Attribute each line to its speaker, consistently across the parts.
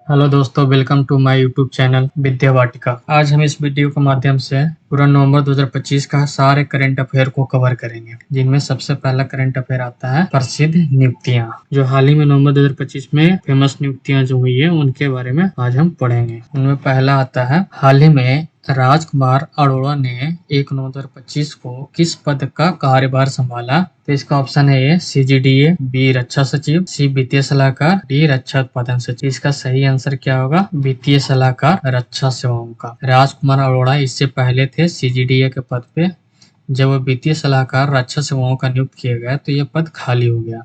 Speaker 1: Hello दोस्तों, welcome to my YouTube channel Vidya Vatika. आज हम इस वीडियो के माध्यम से पूरा नवंबर 2025 का सारे करंट अफेयर को कवर करेंगे, जिनमें सबसे पहला करंट अफेयर आता है प्रसिद्ध नियुक्तियां, जो हाल ही में नवंबर 2025 में फेमस नियुक्तियां जो हुई है उनके बारे में आज हम पढ़ेंगे। उनमें पहला आता है, हाल ही में राजकुमार अरोड़ा ने 1 नवंबर 2025 को किस पद का कार्यभार संभाला? तो इसका ऑप्शन है ए CGDA, बी रक्षा सचिव, सी वित्तीय सलाहकार, डी रक्षा उत्पादन सचिव। इसका सही आंसर क्या होगा? वित्तीय सलाहकार रक्षा सेवाओं का। राजकुमार अरोड़ा इससे पहले थे CGDA के पद पे। जब वो वित्तीय सलाहकार रक्षा सेवाओं का नियुक्त किया गया तो ये पद खाली हो गया।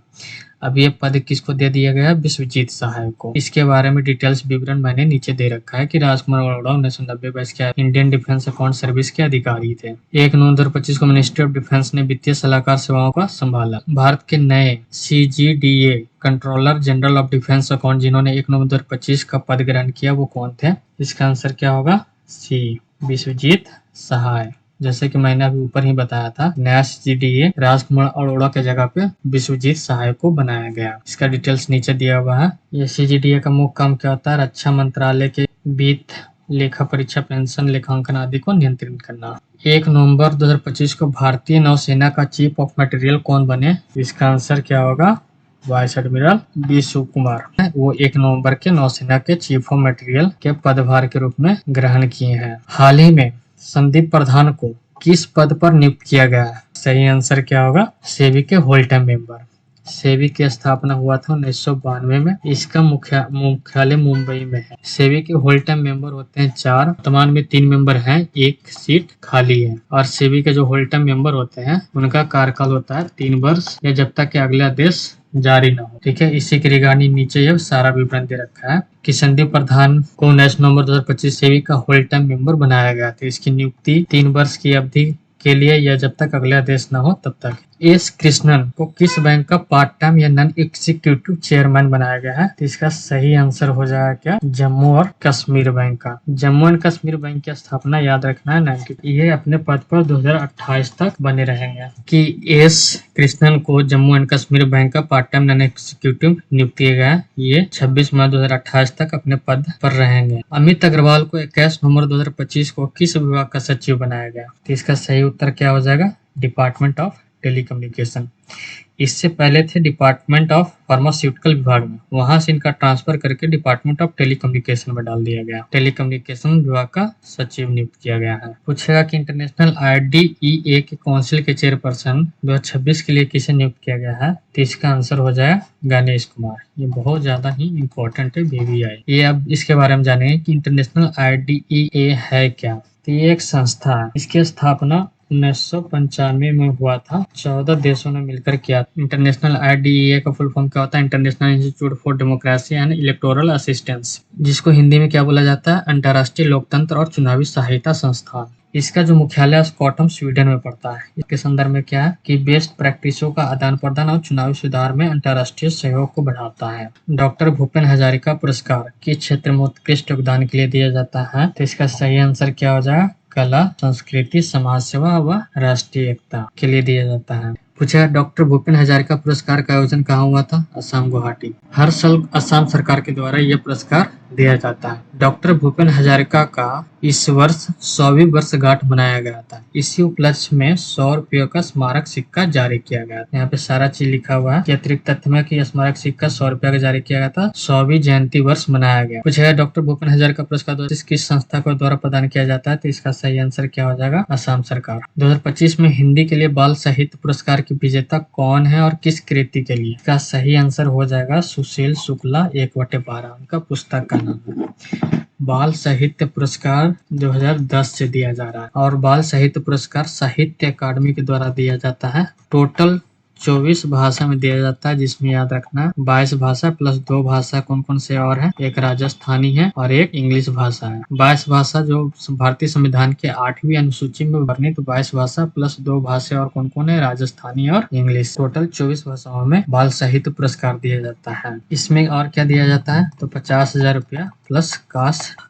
Speaker 1: अब ये पद किसको दे दिया गया? विश्वजीत सहाय को। इसके बारे में डिटेल्स विवरण मैंने नीचे दे रखा है कि राजकुमार अरोड़ा 1990 बैच के इंडियन डिफेंस अकाउंट सर्विस के अधिकारी थे। 1 नवंबर 2025 को मिनिस्ट्री ऑफ डिफेंस ने वित्तीय सलाहकार सेवाओं का संभाला। भारत के नए CGDA controller general of defence account जिन्होंने 1 नवंबर 2025 का पद ग्रहण किया वो कौन थे? इसका आंसर क्या होगा? सी विश्वजीत सहाय। जैसे कि मैंने अभी ऊपर ही बताया था, नया CGDA राजकुमार अरोड़ा के जगह पे विश्वजीत सहाय को बनाया गया। इसका डिटेल्स नीचे दिया हुआ है। ये CGDA का मुख्य काम क्या होता है? रक्षा मंत्रालय के वित्त, लेखा परीक्षा, पेंशन, लेखांकन आदि को नियंत्रित करना। 1 नवंबर 2025 को भारतीय नौसेना का चीफ ऑफ मटेरियल कौन बने? इसका आंसर क्या होगा? Vice admiral B Shiv Kumar. वो 1 नवंबर के नौसेना के चीफ ऑफ मटेरियल के पदभार के रूप में ग्रहण किए हैं। हाल ही में संदीप प्रधान को किस पद पर नियुक्त किया गया है? सही आंसर क्या होगा? सेबी के होल टाइम मेंबर। सेबी की स्थापना हुआ था 1992 में। इसका मुख्यालय मुंबई में है। सेबी के होल टाइम मेंबर होते हैं 4। वर्तमान में 3 मेंबर हैं, 1 सीट खाली है। और सेबी के जो होल टाइम मेंबर होते हैं उनका कार्यकाल होता है 3 वर्ष, या जब तक कि अगला आदेश जारी न हो। ठीक है, इसी के रिगार्डिंग नीचे ये सारा विवरण दे रखा है कि संदीप प्रधान को 19 नवंबर 2025 सेबी का होल टाइम मेंबर बनाया गया था। इसकी नियुक्ति 3 वर्ष की अवधि के लिए या जब तक अगला आदेश न हो तब तक। एस कृष्णन को किस बैंक का पार्ट टाइम या नॉन एग्जीक्यूटिव चेयरमैन बनाया गया है? तो इसका सही आंसर हो जाएगा क्या? जम्मू और कश्मीर बैंक का। जम्मू एंड कश्मीर बैंक की स्थापना याद रखना है 90। ये अपने पद पर 2028 तक बने रहेंगे। कि एस कृष्णन को जम्मू एंड कश्मीर बैंक का पार्ट टाइम नॉन एग्जीक्यूटिव नियुक्त किया गया। ये 26 मई 2028 तक अपने पद पर रहेंगे। अमित अग्रवाल को 21 नवंबर 2025 को किस विभाग का सचिव बनाया गया? तो इसका सही उत्तर क्या हो जाएगा? Department of telecommunication. इससे पहले थे डिपार्टमेंट ऑफ फार्मास्यूटिकल विभाग में, वहां से इनका ट्रांसफर करके डिपार्टमेंट ऑफ टेलीकम्युनिकेशन में डाल दिया गया। टेलीकम्युनिकेशन विभाग का सचिव नियुक्त किया गया है। पूछेगा कि इंटरनेशनल IDEA के काउंसिल के चेयरपर्सन 2026 के लिए किसे नियुक्त किया गया है? तो इसका आंसर हो जाएगा गणेश कुमार। ये बहुत ज्यादा ही इम्पोर्टेंट है BBI। ये अब इसके बारे में जानेंगे कि इंटरनेशनल IDEA है क्या। तो ये एक संस्था है। इसकी स्थापना 1995 में हुआ था। 14 देशों ने मिलकर किया। इंटरनेशनल IDEA का फुल फॉर्म क्या होता है? International institute for democracy and electoral assistance, जिसको हिंदी में क्या बोला जाता है? अंतर्राष्ट्रीय लोकतंत्र और चुनावी सहायता संस्थान। इसका जो मुख्यालय स्टॉकहोम स्वीडन में पड़ता है। इसके संदर्भ में क्या है कि बेस्ट प्रैक्टिसों का आदान प्रदान और चुनावी सुधार में अंतर्राष्ट्रीय सहयोग को बढ़ाता है। डॉक्टर भूपेन हजारिका पुरस्कार किस क्षेत्र में उत्कृष्ट योगदान के लिए दिया जाता है? तो इसका सही आंसर क्या हो जाएगा? कला, संस्कृति, समाज सेवा व राष्ट्रीय एकता के लिए दिया जाता है। पूछा डॉक्टर भूपेन हजारिका पुरस्कार का आयोजन कहाँ हुआ था? असम, गुवाहाटी। हर साल असम सरकार के द्वारा यह पुरस्कार दिया जाता है। डॉक्टर भूपेन हजारिका का इस वर्ष 100वीं वर्षगांठ मनाया गया था। इसी उपलक्ष्य में 100 रुपये का स्मारक सिक्का जारी किया गया। यहाँ पे सारा चीज लिखा हुआ है कि अतिरिक्त तथ्य में कि स्मारक सिक्का 100 रुपये का जारी किया गया था। 100वीं जयंती वर्ष मनाया गया। पूछा डॉक्टर भूपेन हजारिका पुरस्कार किस संस्था को द्वारा प्रदान किया जाता है? तो इसका सही आंसर क्या हो जाएगा? असम सरकार। 2025 में हिंदी के लिए बाल साहित्य पुरस्कार की विजेता कौन है और किस कृति के लिए? इसका सही आंसर हो जाएगा सुशील शुक्ला 1/12। उनका पुस्तक का नाम है। बाल साहित्य पुरस्कार 2010 से दिया जा रहा है और बाल साहित्य पुरस्कार साहित्य अकादमी के द्वारा दिया जाता है। टोटल 24 भाषा में दिया जाता है, जिसमें याद रखना 22 भाषा प्लस 2 भाषा कौन कौन से और है? एक राजस्थानी है और एक इंग्लिश भाषा है। 22 भाषा जो भारतीय संविधान के 8वीं अनुसूची में वर्णित 22 भाषा प्लस 2 भाषा और कौन कौन है? राजस्थानी और इंग्लिश। टोटल 24 भाषाओं में बाल साहित्य पुरस्कार दिया जाता है। इसमें और क्या दिया जाता है? तो 50,000 रुपया प्लस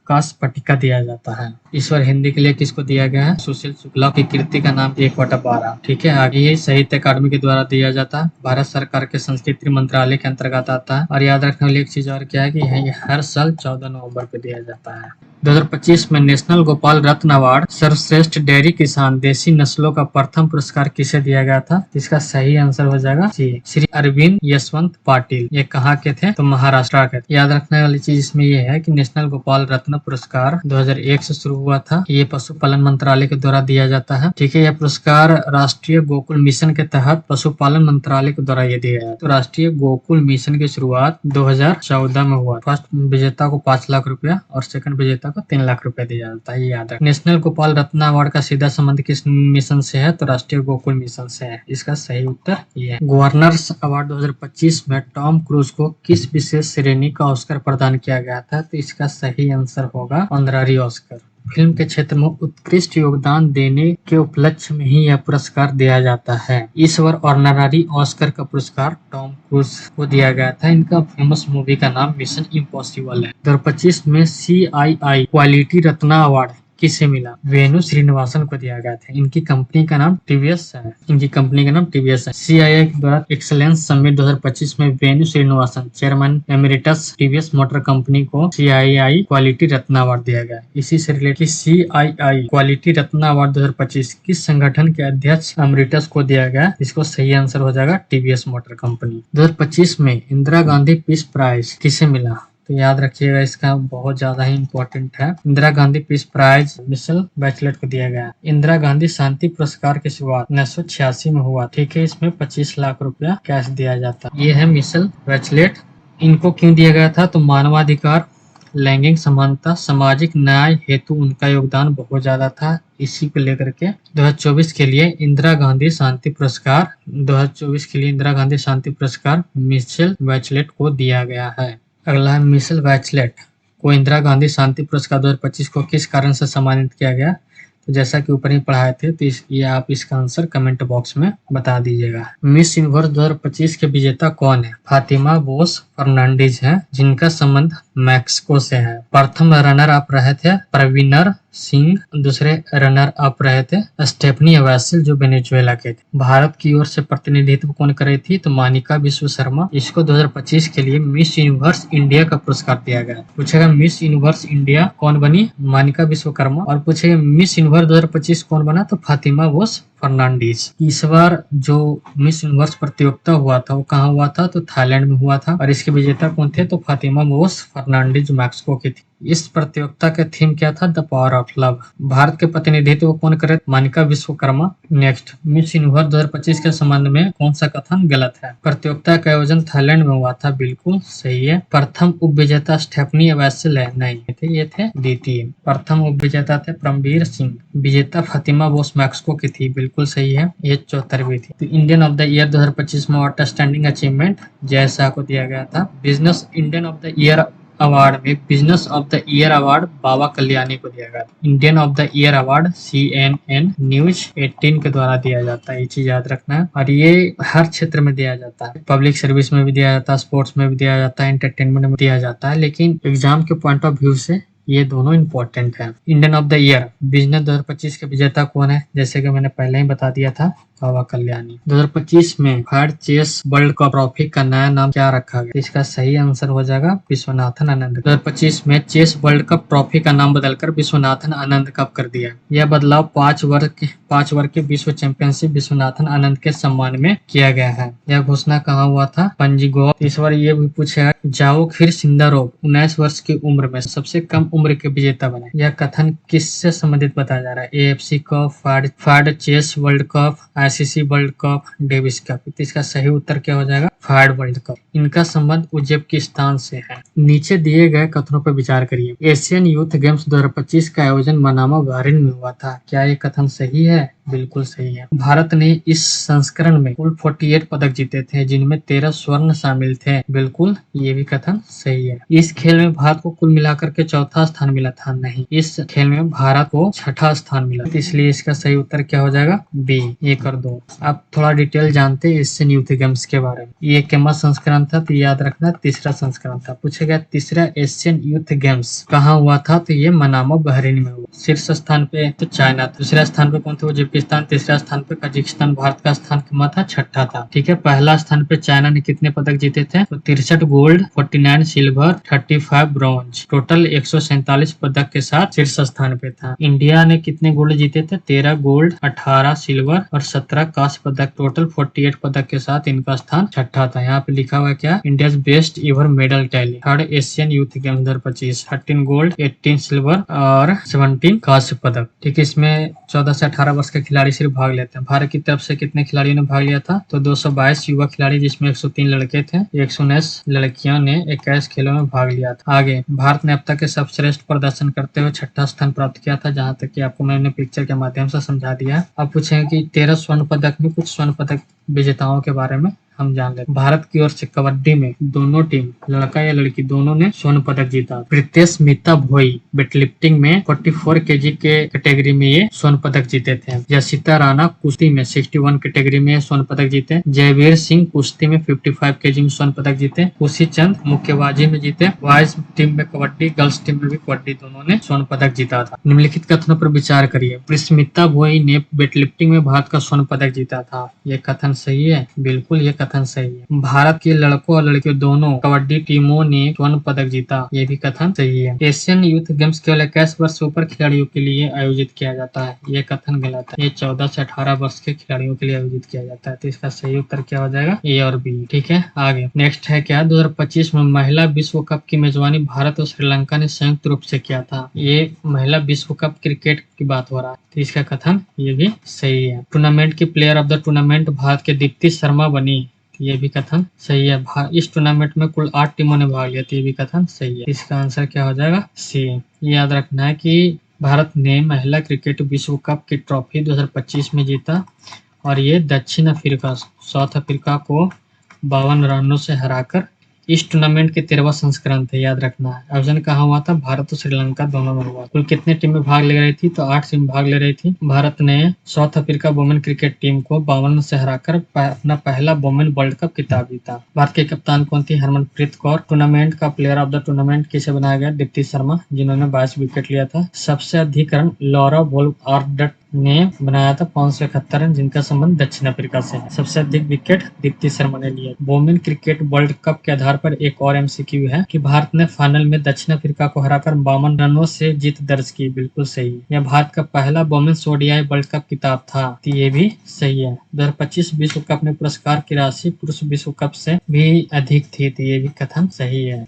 Speaker 1: काश पट्टिका दिया जाता है। ईश्वर हिंदी के लिए किसको दिया गया है? सुशील शुक्ला की कृति का नाम 1/12। ठीक है, आगे ये साहित्य अकादमी के द्वारा दिया जाता है, भारत सरकार के संस्कृति मंत्रालय के अंतर्गत आता है। और याद रखने वाली एक चीज और क्या है कि ये हर साल 14 नवंबर को दिया जाता है। 2025 में नेशनल गोपाल रत्न अवार्ड सर्वश्रेष्ठ डेयरी किसान देसी नस्लों का प्रथम पुरस्कार किसे दिया गया था? इसका सही आंसर हो जाएगा जी, श्री अरविंद यशवंत पाटिल। ये कहाँ के थे? तो महाराष्ट्र के। याद रखने वाली चीज इसमें ये है कि नेशनल गोपाल रत्न पुरस्कार 2001 से शुरू हुआ था। ये पशुपालन मंत्रालय के द्वारा दिया जाता है। ठीक है, यह पुरस्कार राष्ट्रीय गोकुल मिशन के तहत पशुपालन मंत्रालय के द्वारा ये दिया जाता है। तो राष्ट्रीय गोकुल मिशन की शुरुआत 2014 में हुआ। फर्स्ट विजेता को 5 लाख रुपया और सेकंड विजेता को 3 लाख रुपया दिया जाता है, ये याद रखें। नेशनल गोपाल रत्न अवार्ड का सीधा संबंध किस मिशन से है? तो राष्ट्रीय गोकुल मिशन से है। इसका सही उत्तर ये है। गवर्नर्स अवार्ड 2025 में टॉम क्रूज को किस विशेष श्रेणी का ऑस्कर प्रदान किया गया था? तो इसका सही आंसर होगा ऑनररी ऑस्कर। फिल्म के क्षेत्र में उत्कृष्ट योगदान देने के उपलक्ष्य में ही यह पुरस्कार दिया जाता है। इस बार ऑनररी ऑस्कर का पुरस्कार टॉम क्रूज को दिया गया था। इनका फेमस मूवी का नाम मिशन इम्पॉसिबल है। 2025 में CII क्वालिटी रत्ना अवार्ड किसे मिला? वेणु श्रीनिवासन को दिया गया था। इनकी कंपनी का नाम टीवीएस है। CII के द्वारा एक्सलेंस समिट 2025 में Venu Srinivasan chairman emeritus TVS motor company को CII क्वालिटी रत्न अवार्ड दिया गया। इसी से related CII quality Ratna award 2025 किस संगठन के अध्यक्ष एमिरेटस को दिया गया? इसको सही आंसर हो जाएगा टीवीएस मोटर कंपनी। 2025 में इंदिरा गांधी पीस प्राइज किसे मिला? तो याद रखिएगा, इसका बहुत ज्यादा ही इम्पोर्टेंट है। Indira Gandhi peace prize Michelle Bachelet को दिया गया। इंदिरा गांधी शांति पुरस्कार की शुरुआत 1986 में हुआ। ठीक है, इसमें 25 लाख रुपया कैश दिया जाता है। ये है मिशेल बैचलेट। इनको क्यों दिया गया था? तो मानवाधिकार, लैंगिक समानता, सामाजिक न्याय हेतु उनका योगदान बहुत ज्यादा था। इसी को लेकर के 2024 के लिए इंदिरा गांधी शांति पुरस्कार मिशेल बैचलेट को दिया गया है। अगला है मिशेल बैचलेट को इंदिरा गांधी शांति पुरस्कार 2025 को किस कारण से सम्मानित किया गया? तो जैसा कि ऊपर ही पढ़ाए थे, तो ये आप इसका आंसर कमेंट बॉक्स में बता दीजिएगा। मिस यूनिवर्स 2025 के विजेता कौन है? फातिमा बोस फर्नांडीज है, जिनका संबंध मैक्सिको से है। प्रथम रनर अप रहे थे प्रवीणर सिंह, दूसरे रनर अप रहे थे स्टेफनी वेसेल जो वेनेजुएला के थे। भारत की ओर से प्रतिनिधित्व कौन कर रही थी? तो मानिका विश्व शर्मा। इसको 2025 के लिए मिस यूनिवर्स इंडिया का पुरस्कार दिया गया। पूछेगा मिस यूनिवर्स इंडिया कौन बनी? मानिका विश्वकर्मा। और पूछेगा मिस यूनिवर्स 2025 कौन बना? तो फातिमा बोस फर्नांडीज। इस बार जो मिस यूनिवर्स प्रतियोगिता हुआ था वो कहाँ हुआ था? तो थाईलैंड में हुआ था। और इसके विजेता कौन थे? तो फातिमा बोस फर्नांडीज मैक्सिको की थी। इस प्रतियोगिता का थीम क्या था? The power of love. Bharat के प्रतिनिधित्व कौन करे? Manika Vishwakarma. Next, miss universe 2025 के संबंध में कौन सा कथन गलत है? प्रतियोगिता का आयोजन थाईलैंड में हुआ था, बिल्कुल सही है। प्रथम उपविजेता स्टेफनी वेसेल है, नहीं ये थे द्वितीय। प्रथम उपविजेता थे परमवीर सिंह। विजेता फातिमा बोस मैक्सिको की थी, बिल्कुल सही है। ये 74वीं थी। तो इंडियन ऑफ द ईयर 2025 में आउटस्टैंडिंग अचीवमेंट जय शाह को दिया गया था। Business Indian of the year award में business of the year award Baba Kalyani को दिया गया था। Indian of the year award CNN news 18 के द्वारा दिया जाता है, ये चीज याद रखना है। और ये हर क्षेत्र में दिया जाता है, पब्लिक सर्विस में भी दिया जाता है, स्पोर्ट्स में भी दिया जाता है, एंटरटेनमेंट में दिया जाता है, लेकिन एग्जाम के पॉइंट ऑफ व्यू से ये दोनों इम्पोर्टेंट है। Indian of the year business 2025 के विजेता कौन है? जैसे कि मैंने पहले ही बता दिया था, बाबा कल्याणी। 2025 में fire chess world cup trophy का नया नाम क्या रखा गया? इसका सही आंसर हो जाएगा विश्वनाथन आनंद। 2025 में चेस वर्ल्ड कप ट्रॉफी का नाम बदलकर विश्वनाथन आनंद कप कर दिया। यह बदलाव 5 वर्ग के विश्व चैंपियनशिप विश्वनाथन आनंद के सम्मान में किया गया है। यह घोषणा कहाँ हुआ था? पंजीगोप। इस बार ये भी पूछेगा, जाओ खिर सिंदारोव 19 वर्ष की उम्र में सबसे कम उम्र के विजेता बने। यह कथन किससे संबंधित बताया जा रहा है? AFC cup, fire chess world cup, ICC world cup, Davis cup. इसका सही उत्तर क्या हो जाएगा? Fire world cup. इनका संबंध उज्बेकिस्तान से है। नीचे दिए गए कथनों पर विचार करिए। एशियन यूथ गेम्स 2025 का आयोजन मनामा, बहरीन में हुआ था। क्या ये कथन सही है? बिल्कुल सही है। भारत ने इस संस्करण में कुल 48 पदक जीते थे, जिनमें 13 स्वर्ण शामिल थे। बिल्कुल, ये भी कथन सही है। इस खेल में भारत को कुल मिलाकर के चौथा स्थान मिला था। नहीं, इस खेल में भारत को छठा स्थान मिला, इसलिए इसका सही उत्तर क्या हो जाएगा? बी, 1 और 2। अब थोड़ा डिटेल जानते हैं एशियन यूथ गेम्स के बारे में। ये केमा संस्करण था, तो याद रखना तीसरा संस्करण था। पूछा गया तीसरा एशियन यूथ गेम्स कहाँ हुआ था, तो ये मनामा बहरीन में हुआ। शीर्ष स्थान पे तो चाइना, दूसरे स्थान पे कौन थे? उज्बेकिस्तान, तीसरा स्थान पे कजाकिस्तान, भारत का स्थान कितना था? छठा था। ठीक है, पहला स्थान पे चाइना ने कितने पदक जीते थे? तो 63 गोल्ड, 49 सिल्वर, 35 ब्रॉन्ज, टोटल 147 पदक के साथ शीर्ष स्थान पे था। इंडिया ने कितने गोल्ड जीते थे? 13 गोल्ड, 18 सिल्वर और 17 कांस्य पदक, टोटल 48 पदक के साथ इनका स्थान छठा था। यहाँ पे लिखा हुआ क्या? India best ever medal tally, third Asian youth games 2025, 13 gold, 18 silver और 17 कांस्य पदक। ठीक है, इसमें 14 से 18 वर्ष के खिलाड़ी सिर्फ भाग लेते हैं। भारत की तरफ से कितने खिलाड़ियों ने भाग लिया था? तो 222 युवा खिलाड़ी, जिसमें 103 लड़के थे, 119 लड़कियों ने 21 खेलों में भाग लिया था। आगे भारत ने अब तक के सर्वश्रेष्ठ प्रदर्शन करते हुए छठा स्थान प्राप्त किया था, जहां तक कि आपको मैंने पिक्चर के माध्यम से समझा दिया। अब पूछेंगे कि 13 स्वर्ण पदक में कुछ स्वर्ण पदक विजेताओं के बारे में हम जान लेते हैं। भारत की ओर से कबड्डी में दोनों टीम, लड़का या लड़की, दोनों ने स्वर्ण पदक जीता। प्रीतेश मिता भोई वेटलिफ्टिंग में 44 केजी के कैटेगरी में ये स्वर्ण पदक जीते थे। जसिता राणा कुश्ती में 61 कैटेगरी में स्वर्ण पदक जीते। जयवीर सिंह कुश्ती में 55 केजी में स्वर्ण पदक जीते। खुशी चंद मुक्केबाजी में जीते। बॉयज टीम में कबड्डी, गर्ल्स टीम में भी कबड्डी, दोनों ने स्वर्ण पदक जीता था। निम्नलिखित कथनों पर विचार करिए। प्रीस्मिता भोई ने वेटलिफ्टिंग में भारत का स्वर्ण पदक जीता था। ये कथन सही है? बिल्कुल, ये कथन सही है। भारत के लड़कों और लड़कियों दोनों कबड्डी टीमों ने स्वर्ण पदक जीता। ये भी कथन सही है। एशियन यूथ गेम्स केवल 21 वर्ष से ऊपर खिलाड़ियों के लिए आयोजित किया जाता है। ये कथन गलत है। ये 14 से 18 वर्ष के खिलाड़ियों के लिए आयोजित किया जाता है। तो इसका सही उत्तर क्या हो जाएगा? ए और बी। ठीक है, आगे नेक्स्ट है क्या? 2025 में महिला विश्व कप की मेजबानी भारत और श्रीलंका ने संयुक्त रूप से किया था। ये महिला विश्व कप क्रिकेट की बात हो रहा है, तो इसका कथन ये भी सही है। टूर्नामेंट की player of the tournament Bharat के दीप्ति शर्मा बनी। ये भी कथन सही है। इस टूर्नामेंट में कुल 8 टीमों ने भाग लिया, तो ये भी कथन सही है। इसका आंसर क्या हो जाएगा? सी। याद रखना है कि भारत ने महिला क्रिकेट विश्व कप की ट्रॉफी 2025 में जीता और ये दक्षिण अफ्रीका, साउथ अफ्रीका को 52 रनों से हराकर इस टूर्नामेंट के 13वां संस्करण थे। याद रखना है। आयोजन कहाँ हुआ था? भारत और श्रीलंका दोनों में हुआ। कुल कितने टीमें भाग ले रही थी? तो 8 टीम भाग ले रही थी। भारत ने south Africa women cricket team को 52 से हराकर अपना पहला वुमेन वर्ल्ड कप खिताब जीता। भारत के कप्तान कौन थी? हरमनप्रीत कौर। टूर्नामेंट का प्लेयर ऑफ द टूर्नामेंट किसे बनाया गया? दीप्ति शर्मा, जिन्होंने 22 विकेट लिया था। सबसे अधिक रन लॉरा वोल्फ ने बनाया था 571 रन, जिनका संबंध दक्षिण अफ्रीका से है। सबसे अधिक विकेट दीप्ति शर्मा ने लिया। वुमेन क्रिकेट वर्ल्ड कप के आधार पर एक और एमसीक्यू है कि भारत ने फाइनल में दक्षिण अफ्रीका को हराकर 52 रनों से जीत दर्ज की। बिल्कुल सही। यह भारत का पहला वुमेन्स ओडीआई वर्ल्ड कप खिताब था, तो ये भी सही है। 2025 विश्व कप में पुरस्कार की राशि पुरुष विश्व कप से भी अधिक थी, तो ये भी कथन सही है।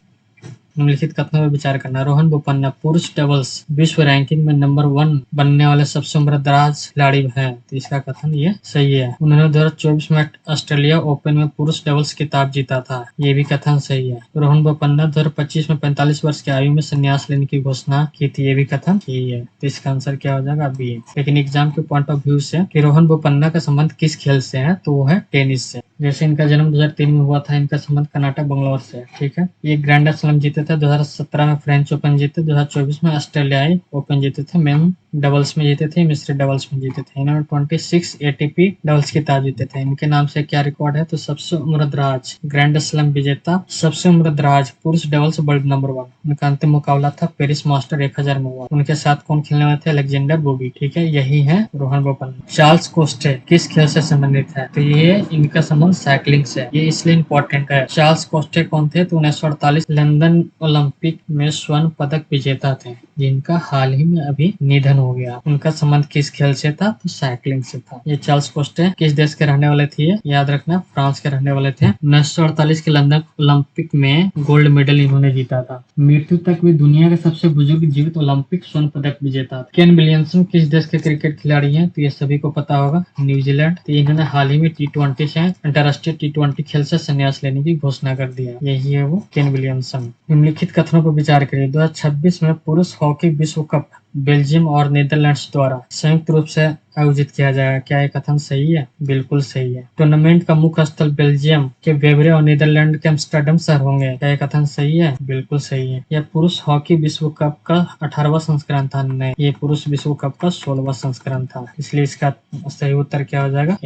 Speaker 1: निम्नलिखित कथनों पर विचार करना। रोहन बोपन्ना पुरुष डबल्स विश्व रैंकिंग में नंबर 1 बनने वाले सबसे उम्रदराज खिलाड़ी हैं, तो इसका कथन ये सही है। उन्होंने 2024 में ऑस्ट्रेलिया ओपन में पुरुष डबल्स खिताब जीता था। ये भी कथन सही है। रोहन बोपन्ना 2025 में 45 वर्ष की आयु में संन्यास लेने की घोषणा की थी। ये भी कथन सही है। तो इसका आंसर क्या हो जाएगा? बी। लेकिन एग्जाम के पॉइंट ऑफ व्यू से कि रोहन बोपन्ना का संबंध किस खेल से है, तो वो है टेनिस से। जैसे इनका जन्म 2003 में हुआ था, इनका संबंध कर्नाटक बंगलौर से। ठीक है, ये ग्रैंड स्लैम जीते थे। 2017 में फ्रेंच ओपन जीते। 2024 में ऑस्ट्रेलियाई ओपन जीते थे। मेन डबल्स में जीते थे, मिश्र डबल्स में जीते थे। इन्होंने 26 एटीपी डबल्स खिताब जीते थे। इनके नाम से क्या रिकॉर्ड है? तो सबसे उम्रदराज ग्रैंड स्लैम विजेता, सबसे उम्रदराज पुरुष डबल्स वर्ल्ड नंबर 1। उनका अंतिम मुकाबला था पेरिस मास्टर 1000 में हुआ। उनके साथ कौन खेलने वाले थे? अलेक्जेंडर बोबी। ठीक है, यही है रोहन बोपन्ना। चार्ल्स कोस्टे किस खेल से संबंधित है? तो ये इनका संबंध साइकिलिंग से। ये इसलिए इम्पोर्टेंट है। चार्ल्स कोस्टे कौन थे? तो 1948 लंदन ओलंपिक में स्वर्ण पदक विजेता थे, जिनका हाल ही में अभी निधन हो गया। उनका संबंध किस खेल से था? तो साइकिलिंग से था। ये चार्ल्स कोस्टे किस देश के रहने वाले थे? याद रखना, फ्रांस के रहने वाले थे। 1948 के लंदन ओलंपिक में गोल्ड मेडल इन्होंने जीता था। मृत्यु तक वे दुनिया के सबसे बुजुर्ग जीवित ओलंपिक स्वर्ण पदक विजेता थे। केन विलियमसन किस देश के क्रिकेट खिलाड़ी हैं? तो ये सभी को पता होगा, न्यूजीलैंड। तो इन्होंने हाल ही में T20 से अंतर्राष्ट्रीय T20 खेल से संन्यास लेने की घोषणा कर दिया। यही है वो केन विलियमसन। निम्नलिखित कथनों पर विचार करिए। 2026 में पुरुष हॉकी विश्व कप बेल्जियम और नीदरलैंड्स द्वारा संयुक्त रूप से आयोजित किया जाएगा। क्या ये कथन सही है? बिल्कुल सही है। टूर्नामेंट का मुख्य स्थल बेल्जियम के वेवरे और नीदरलैंड के एम्स्टर्डम शहर होंगे। क्या ये कथन सही है? बिल्कुल सही है। यह पुरुष हॉकी विश्व कप का 18वां संस्करण था। नहीं, ये पुरुष विश्व कप का 16वां संस्करण था, इसलिए इसका सही उत्तर क्या हो जाएगा?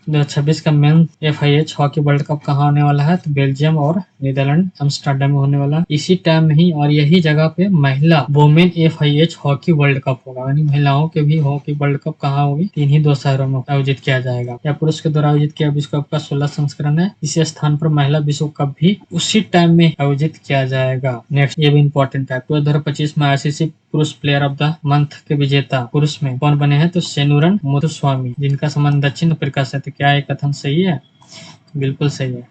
Speaker 1: 2026 का main FIH hockey world cup कहाँ होने वाला है? तो बेल्जियम और नीदरलैंड एम्स्टर्डम में होने वाला है। इसी टाइम में ही और यही जगह पे महिला women FIH hockey world cup होगा, यानी महिलाओं के भी हॉकी वर्ल्ड कप कहाँ होगी? इन्हीं दो शहरों में आयोजित किया जाएगा। या पुरुष के द्वारा आयोजित किया विश्व कप का 16 संस्करण है। इसी स्थान पर महिला विश्व कप भी उसी टाइम में आयोजित किया जाएगा। नेक्स्ट, ये भी इंपॉर्टेंट है। 2025 में ICC पुरुष प्लेयर ऑफ द मंथ के विजेता पुरुष में कौन बने हैं? तो सेनुरन मुथुस्वामी, जिनका संबंध दक्षिण अफ्रीका से। तो क्या ये कथन सही है? बिल्कुल सही है।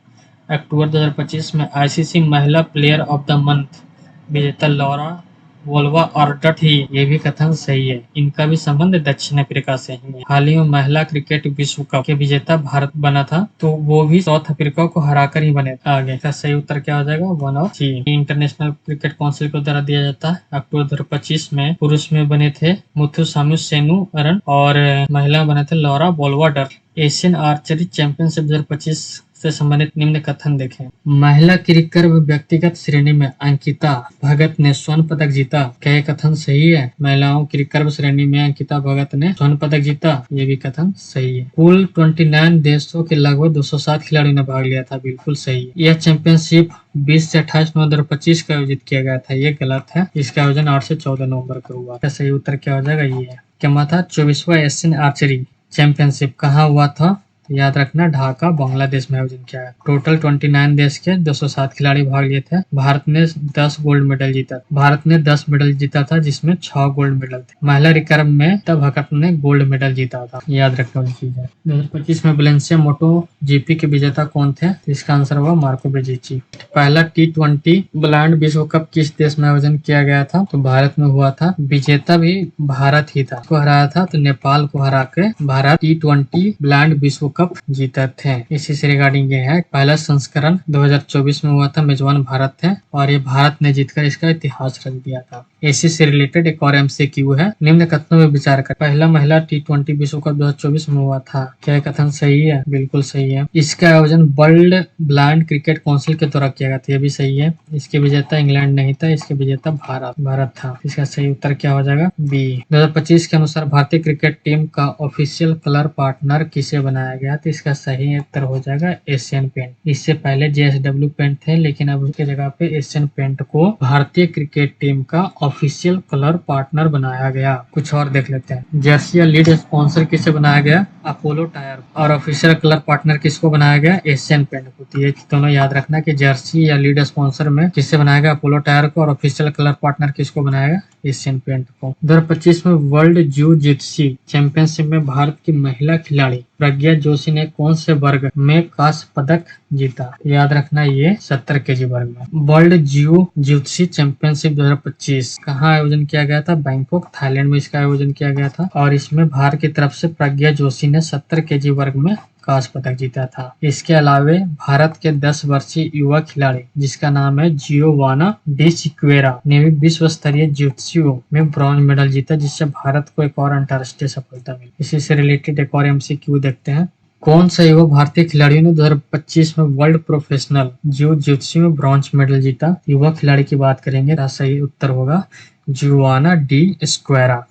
Speaker 1: अक्टूबर 2025 में ICC महिला प्लेयर ऑफ द मंथ विजेता लॉरा वोल्वा ऑर्डर थी। ये भी कथन सही है। इनका भी संबंध दक्षिण अफ्रीका से ही है। हाल ही में महिला क्रिकेट विश्व कप के विजेता भारत बना था, तो वो भी साउथ अफ्रीका को हराकर ही बने आगे। इसका सही उत्तर क्या हो जाएगा? 1 और 3। इंटरनेशनल क्रिकेट काउंसिल के द्वारा दिया जाता है। अक्टूबर 2025 में पुरुष में बने थे मुथुसामी सेनुरन और महिला बने थे लॉरा वोल्वा। एशियन आर्चरी चैंपियनशिप 2025 से संबंधित निम्न कथन देखें। महिला क्रिकेट व्यक्तिगत श्रेणी में अंकिता भगत ने स्वर्ण पदक जीता। क्या ये कथन सही है? महिलाओं क्रिकेट श्रेणी में अंकिता भगत ने स्वर्ण पदक जीता। ये भी कथन सही है। कुल 29 देशों के लगभग 207 खिलाड़ियों ने भाग लिया था। बिल्कुल सही है। यह चैंपियनशिप 20 से 28 नवंबर 2025 का आयोजित किया गया था। ये गलत है। इसका आयोजन 8 से 14 नवंबर को हुआ। क्या सही उत्तर क्या हो जाएगा? ये है। क्या था 24वां एशियन आर्चरी चैंपियनशिप कहाँ हुआ था? तो याद रखना, ढाका बांग्लादेश में आयोजन किया है। टोटल 29 देश के 207 खिलाड़ी भाग लिए थे। भारत ने 10 गोल्ड मेडल जीता। भारत ने 10 मेडल जीता था, जिसमें 6 गोल्ड मेडल थे। महिला रिकर्व में तब भगत ने गोल्ड मेडल जीता था। याद रखना वाली चीज है। 2025 में वैलेंसिया मोटो GP के विजेता कौन थे? तो इसका आंसर हुआ मार्को बेजिची। पहला T20 ब्लाइंड विश्व कप किस देश में आयोजन किया गया था? तो भारत में हुआ था। विजेता भी भारत ही था। को हराया था तो नेपाल को हरा के भारत T20 ब्लाइंड विश्व कप जीता थे। इसी से रिगार्डिंग ये है। पहला संस्करण 2024 में हुआ था। मेजबान भारत थे और ये भारत ने जीतकर इसका इतिहास रच दिया था। इसी से रिलेटेड एक और MCQ है। निम्न कथनों में विचार कर। पहला महिला T20 विश्व कप 2024 में हुआ था। क्या कथन सही है? बिल्कुल सही है। इसका आयोजन वर्ल्ड ब्लाइंड क्रिकेट काउंसिल के द्वारा किया गया था। ये भी सही है। इसके विजेता इंग्लैंड नहीं था, इसके विजेता भारत था। इसका सही उत्तर क्या हो जाएगा? B। 2025 के अनुसार भारतीय क्रिकेट टीम का ऑफिशियल कलर पार्टनर किसे बनाया गया? तो इसका सही उत्तर हो जाएगा एशियन पेंट। इससे पहले JSW पेंट थे, लेकिन अब उसके जगह पे एशियन पेंट को भारतीय क्रिकेट टीम का ऑफिशियल कलर पार्टनर बनाया गया। कुछ और देख लेते हैं। जर्सी या लीड स्पॉन्सर किसे बनाया गया? Apollo tyre. और ऑफिशियल कलर पार्टनर किसको बनाया गया? एशियन पेंट को। ये दोनों याद रखना कि जर्सी या लीड स्पॉन्सर में किससे बनाया गया? अपोलो टायर को। और ऑफिशियल कलर पार्टनर किसको बनाया? एशियन पेंट को। 2025 में वर्ल्ड जिu जित्सु चैंपियनशिप में भारत की महिला खिलाड़ी प्रज्ञा जोशी ने कौन से वर्ग में कांस्य पदक जीता? याद रखना, ये 70 kg वर्ग में। वर्ल्ड जिu जित्सु चैंपियनशिप 2025 कहाँ आयोजन किया गया था? बैंकॉक, थाईलैंड में इसका आयोजन किया गया था। और इसमें भारत की तरफ से प्रज्ञा जोशी ने 70 kg वर्ग में कांस्य पदक जीता था। इसके अलावा भारत के 10 वर्षीय युवा खिलाड़ी जिसका नाम है जियोवाना डी सिक्वेरा ने भी विश्व स्तरीय जित्सु में ब्रॉन्ज मेडल जीता, जिससे भारत को एक और अंतर्राष्ट्रीय सफलता मिली। इसी से रिलेटेड एक और MCQ देखते हैं। कौन सा युवा भारतीय खिलाड़ियों ने 2025 में वर्ल्ड प्रोफेशनल जिu जित्सु में ब्रॉन्ज मेडल जीता? युवा खिलाड़ी की बात करेंगे। सही उत्तर होगा जियोवाना डी स्क्वेरा।